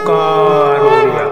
ओंकार ओडिया।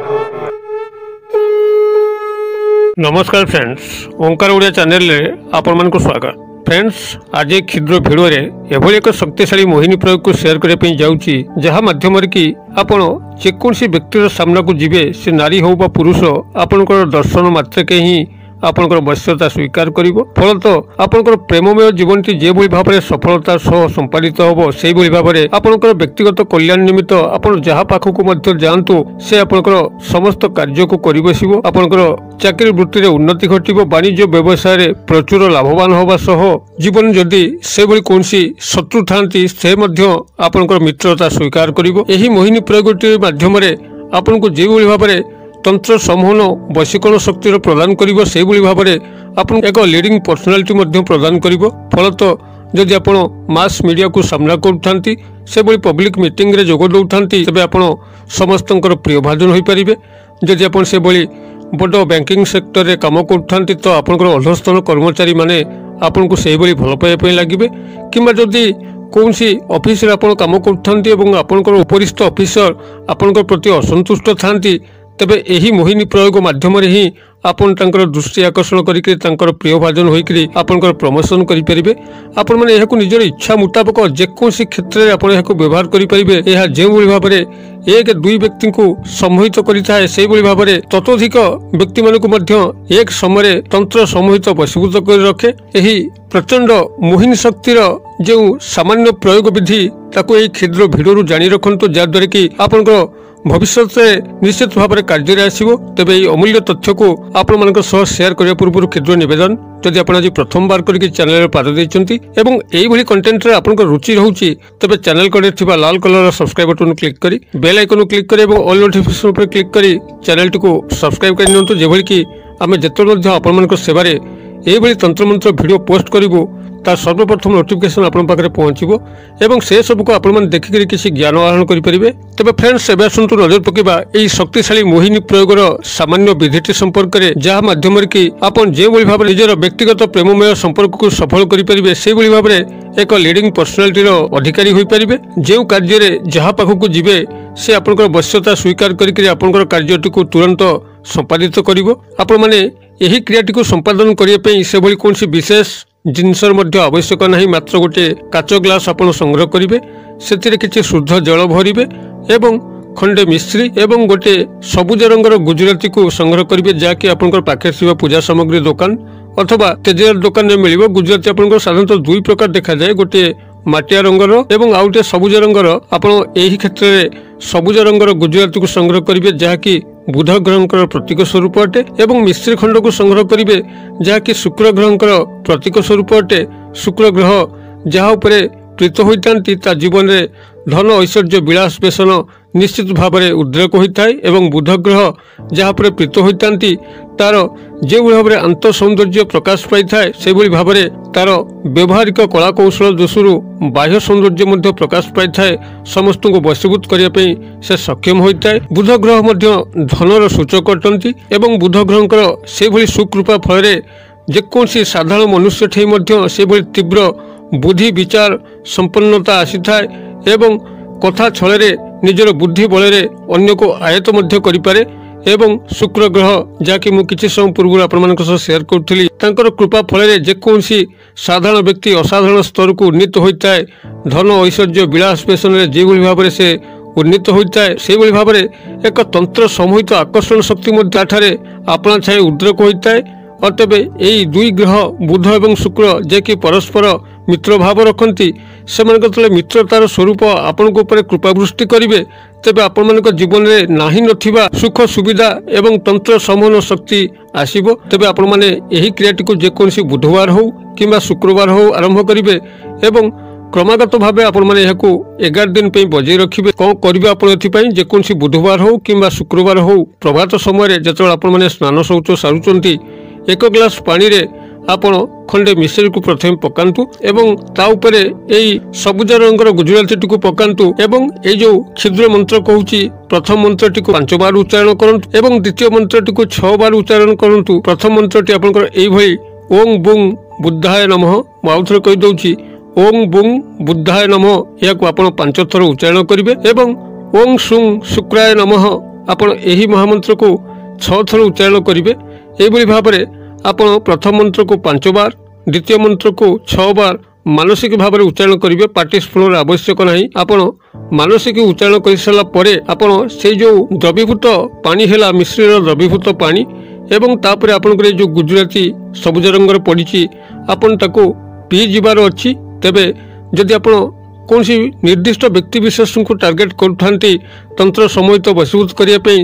नमस्कार फ्रेंड्स, ओंकार ओडिया चैनल रे आपण मन को स्वागत। फ्रेंड्स, आज एक क्षुद्र भिडियो रे एभली एक शक्तिशाली मोहिनी प्रयोग को शेयर करने पे जाउची, जहा माध्यम रे कि आपण जेकोसी व्यक्तिर सामना को जिबे, से नारी हो बा पुरुष, आपनकर दर्शन मात्र के ही आपनकर वश्यता स्वीकार करिवो। फलत आपनकर प्रेममय जीवनटी जे भली भाबरे सफलता सह संपादित होबो, सेही भली भाबरे आपनकर व्यक्तिगत कल्याण निमित्त आपण जहा पाखकु मध्य जांतु, से आपनकर समस्त कार्य को करि बसिबो। आपनकर चाकरी वृत्ति रे उन्नति घटिबो, वाणिज्य व्यवसाय रे प्रचुर लाभवान होबा सह जीवन जदि से भली कोनसी शत्रु थांती, से मध्य आपनकर मित्रता स्वीकार करिवो। एही मोहिनी प्रयोगटी माध्यम रे आपनको जे भली भाबरे तंत्र समूहन वशीकरण शक्ति प्रदान करिवो, सेही भली भाबरे आपन एक लीडिंग पर्सनालिटी मध्य प्रदान करिवो। फलत जदि आपण मास मीडिया को सामना करूथांती, से भली पब्लिक मीटिंग रे जोग दउथांती, तबे आपण समस्तंकर प्रिय भाजन होई परिबे। जदि आपण से भली बड़ बैंकिंग सेक्टर रे काम करूथांती, तो आपनकर अधस्तन कर्मचारी माने आपनको सेही भली भल पाइबा पई लागिबे। किंबा जदि कौनसी ऑफिस रे आपण काम करूथांती एवं आपनकर उपरिस्थ ऑफिसर आपनकर प्रति असंतुष्ट थांती, तेबे एही मोहिनी प्रयोग माध्यम रे ही आपन तांकर दृष्टि आकर्षण करिके तांकर प्रिय भाजन होइकरी आपनकर प्रमोशन करि परिबे। आपन माने एहाकु निजर इच्छा मुताबिक जेकोसी क्षेत्र रे आपन एहाकु व्यवहार करि परिबे। एहा जे भली भाबरे एक दुई व्यक्ति को सम्मोहित करिथाय, सेही भली भाबरे ततोधिक व्यक्ति मानकु मध्य एक समय तंत्र सम्मोहित वशीभूत करि रखे। एही प्रचंड मोहिनी शक्तिर जो सामान्य प्रयोग विधि ताकू एही क्षुद्र भिडियो जानि रखंतु, जा द्वारा कि आपनकर भविष्य से निश्चित भाव में कार्य आसो। तेबे ये अमूल्य तथ्य को आपण मान शेयर करने पूर्व क्षुद्र निवेदन, जदि आप आज प्रथम बार करके चैनल पाद देइचंती एवं एही भली कंटेंट रे आपन रुचि रहउची, तेबे चैनल कड़े थिबा लाल कलर सब्सक्राइब बटन क्लिक करी बेल आइकन क्लिक करी एवं ऑल नोटिफिकेशन पर क्लिक करी चैनल टी को सब्सक्राइब कर नियंतु, जे भली कि आमे जेतो मध्ये आपण मान सेवा रे एही भली तंत्र मंत्र वीडियो पोस्ट करिवो, तार सर्वप्रथम नोटिफिकेशन आपन पाखरे पहुंचीबो एवं से सब को आपण मन देखि किसी ज्ञान आहरण करि परिबे। तबे फ्रेंड्स, एबे आसंतु नजर पकेबा एही शक्तिशाली मोहिनी प्रयोगर सामान्य विधिटी संपर्क रे, जहा माध्यम रे कि आपण जे भली भाबरे निजर व्यक्तिगत प्रेममय संपर्क को सफल करि परिबे, से भली भाबरे एक लीडिंग पर्सनालिटी रो अधिकारी होई परिबे। जे कार्य रे जहा पाखकु जिबे, से आपनकर वश्यता स्वीकार करिकरी आपनकर कार्यटी को तुरंत संपादित करिवो। आपण माने एही क्रियाटी को संपादन करिया पे से भली कोनसी विशेष जिनसर मध्य आवश्यक नहीं, मात्र गोटे काच ग्लास आपण संग्रह करिवे, सेतिरे किछि शुद्ध जल भरिवे एवं खंडे मिश्री एवं गोटे सबुज रंगर गुजराती को संग्रह करिवे, जाकि आपनकर पाखे थिबा पूजा सामग्री दुकान अथवा तेजरात दुकान में मिलिबो। गुजराती आपनकर साधारणतः दुई प्रकार देखा जाए, गोटे माटिया रंगर एवं आउटे सबुज रंगर। आपण एही क्षेत्र रे सबुज रंगर गुजराती को संग्रह करिवे, जाकि बुध ग्रहंकर प्रतीक स्वरूप अटे एवं मिश्री खंड को संग्रह करिवे, जाकि शुक्र ग्रहंकर प्रतीक स्वरूप अटे। शुक्र ग्रह जहा उपरे प्रीत होइतांती, ता जीवन रे धन ऐश्वर्य विलास बेसन निश्चित भाव में उद्रेक होता है एवं बुध ग्रह जहाँ पर प्रीत होइतांती, तार जो भाव में आंत सौंदर्य प्रकाश पाई थाए, से भली भाव में तार व्यवहारिक कला कौशल दोषरु बाह्य सौंदर्य मध्य प्रकाश पाई थाए, समस्त को वशीभूत करने से सक्षम होता है। बुध ग्रह मध्य धनर सूचक अटंती एवं बुध ग्रहंकर से भली सुकृपा फल जेकोसी साधारण मनुष्य ठेई मध्य से भली तीव्र बुद्धि विचार संपन्नता आसी थाए एवं कथा छले निजर बुद्धि बल अन्य को आयत मध्य करिपारे। एवं शुक्र ग्रह जहाँकि मु किछि समय पूर्व आपण शेयर करुली, तांकर कृपा फल जेकोसी साधारण व्यक्ति असाधारण स्तर को उन्नीत होता है। धन ऐश्वर्य विलास बेसन जे भली भाव से उन्नीत होता है, से भली भाव एक तंत्र समूहित आकर्षण शक्ति मध्य आपना छाए उद्रेक होता है। अतबे यही दुई ग्रह बुध एवं शुक्र जे कि परस्पर मित्र भाव रखती, से मित्रतार स्वरूप आपण कृपावृष्टि करेंगे, तेबे आपण मान जीवन में नाही नथिबा सुख सुविधा एवं तंत्र समूहन शक्ति आसीबो। तेबे आपण माने एही क्रियाटी को जेकोसी बुधवार हो किंबा शुक्रवार हो आरंभ करिवे एवं क्रमागत भाव आपण माने एहाकु 11 दिन पे बजाय रखिबे। कौन करिवे आपण एथिपई जेकोसी बुधवार हो किंबा शुक्रवार हो प्रभात समय जेतबे आपण माने स्नान शौच सारुचंती, एक ग्लास पानी रे आपण खंडे मिश्री को प्रथम पकांतु एवं ता उपरे एई सबुज रंगर गुजराती टी को पकांतु एवं ए जो क्षुद्र मंत्र कहूची, प्रथम मंत्र टी को 5 बार उच्चारण करंतु एवं द्वितीय मंत्र टी को 6 बार उच्चारण करंतु। प्रथम मंत्र टी आपनकर एई भई ओम बुं बुद्धाय नमः, मु आउथरे कहि दउची ओम बुं बुद्धाय नमः, या को आपण 5 थर उच्चारण करिवे एवं ओं सुं शुक्राय नमः आपण एही महामंत्र को 6 थर उच्चारण करेंगे। यही भाव में आपण प्रथम मंत्र को 5 बार, द्वितीय मंत्र को 6 बार मानसिक भाव में उच्चारण करेंगे। पार्टी स्फुरण आवश्यक नहीं। आपण मानसिक उच्चारण कर सारा परे आपण से जो द्रवीभूत पानी है मिश्र द्रवीभूत पानी एवं तापर आपनकर जो गुजराती सबुज रंगर पड़ी आपन ताको पी जीवार अच्छी। तेबे जदि आपण कौन निर्दिष्ट व्यक्ति विशेष को टार्गेट करुथांती तंत्र समूहित वशीभूत करने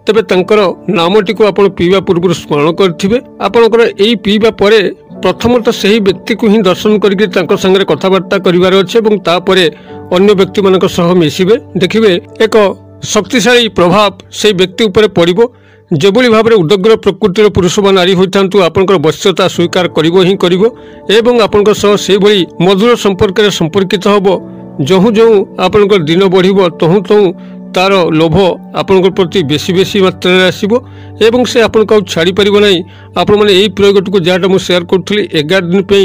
तेबे तंकर नामटी को आपण पीवा पूर्व स्मरण करेंगे। आपणकर यही पीवा परे प्रथमतः सही व्यक्ति को ही दर्शन करके संगे कथबार्ता करिवार अच्छे और तापरे अन्य व्यक्ति मान सह मिसिबे। देखिए एक शक्तिशाली प्रभाव से व्यक्ति उपर पड़िबो। जेभली भाव में उदग्र प्रकृतिर पुरुष व नारी होता आपंकर वश्यता स्वीकार करिबो ही करिबो एवं आपंकर सह से भली मधुर संपर्क में संपर्कित हबो। जहु जहु आपंकर दिन बढ़िबो तहु तहु तार लोभ आपंकर प्रति बेसी बेसी मात्रा रे आसीबो एवं से आपन को छाड़ी परिबो नहीं। आपण माने एही प्रयोग को जाटा मु शेयर करथली 11 दिन पे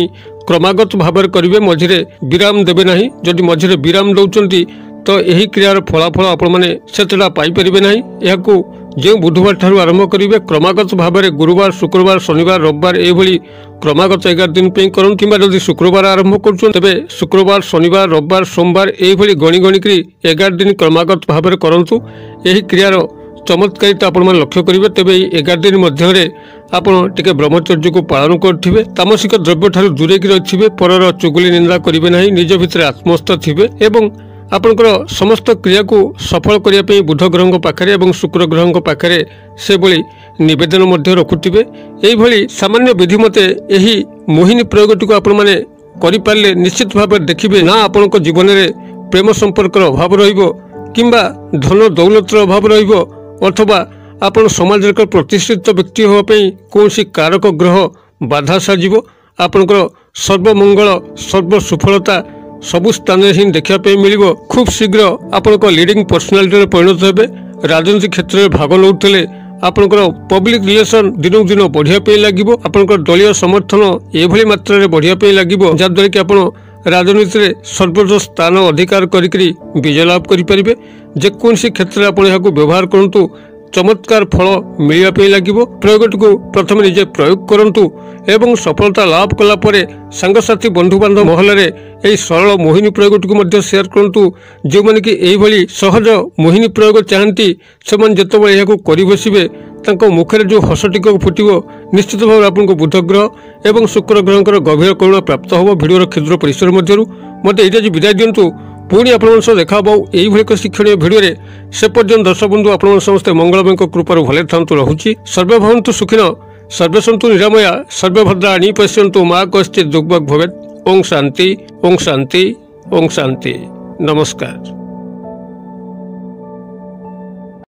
क्रमागत भाव में करिवे, मझिरे विराम देबे नहीं। जदि मझिरे विराम दउचंती तो यही क्रियार फलाफल आपण माने सेतडा पाई परिबे नहीं। याकू जो बुधवार ठारू आरंभ करेंगे क्रमागत भाव में गुरुवार, शुक्रवार, शनिवार, रविवार यही क्रमागत 11 दिन पे करन कि जब शुक्रवार आरंभ कर तेबे शुक्रवार, शनिवार, रविवार, सोमवार यही गणी गणिक 11 दिन क्रमागत भाव में करंतु। यही क्रियार चमत्कारिता आपण मैंने लक्ष्य करेंगे। तेबे 11 दिन मध्य आपण टिके ब्रह्मचर्य को पालन करेंगे, तामसिक द्रव्य ठारू दूरे रही, परर चुगली निंदा करेंगे नहीं, निज भितर आत्मस्थ थे एवं आपनकर समस्त क्रिया को सफल करने बुध ग्रह पाखे और शुक्र ग्रह पाखे से भली निवेदन रखुवे। यही सामान्य विधि मते यही मोहिनी प्रयोगटी को आपण मैंने करें निश्चित भाव देखिए ना आपण जीवन में प्रेम संपर्क अभाव रहिबा धन दौलतर अभाव रहिबो अथवा आपण समाज एक प्रतिष्ठित व्यक्ति होगापी कौन कारक ग्रह बाधा साजिबो। आपनकर सर्वमंगल सर्व सुफलता सबु स्थान ही देखापी मिल। खूब शीघ्र आपण लीडिंग पर्सनालिटी परिणत हेबे। राजनीतिक क्षेत्र में भाग नौले आपनकर पब्लिक रिलेशन दिन दिन बढ़िया लगे। आपनकर दलीय समर्थन एभली मात्रा रे बढ़िया लगे जहाँद्वारा कि आपण राजनीति में सर्वोच्च स्थान अधिकार करी विजय लाभ करेंगे। जेकोसी क्षेत्र में आप व्यवहार करूँ चमत्कार फल मिलवाई लगे। प्रयोगटी को प्रथम निजे प्रयोग करूँ एवं सफलता लाभ कलापर सांगसाथी बंधु बांधव महल में यही सरल मोहिनी प्रयोगटी को शेयर करूँ। जो मैंने कि यही सहज मोहिनी प्रयोग चाहती से जिते यह कर बसवे मुखे जो हसटिक फुटो निश्चित भाव में आपको बुध ग्रह और शुक्र ग्रह गभीर करुणा प्राप्त हो। भिडर क्षुद्र परिसर मध्य मत ये विदाय दिंतु। पुणी आप देखा यही एक शिक्षण भिडियो से पर्यटन दर्शक बंधु आप समस्ते मंगलमय कृपार भले था रहुछि। सर्वे भवन्तु सुखिनः, सर्वे सन्तु निरामया, सर्वे भद्राणि पश्यन्तु मा कश्चित् दुर्भग भवेत्। ओं शांति, ओं शांति, ओं शांति। नमस्कार।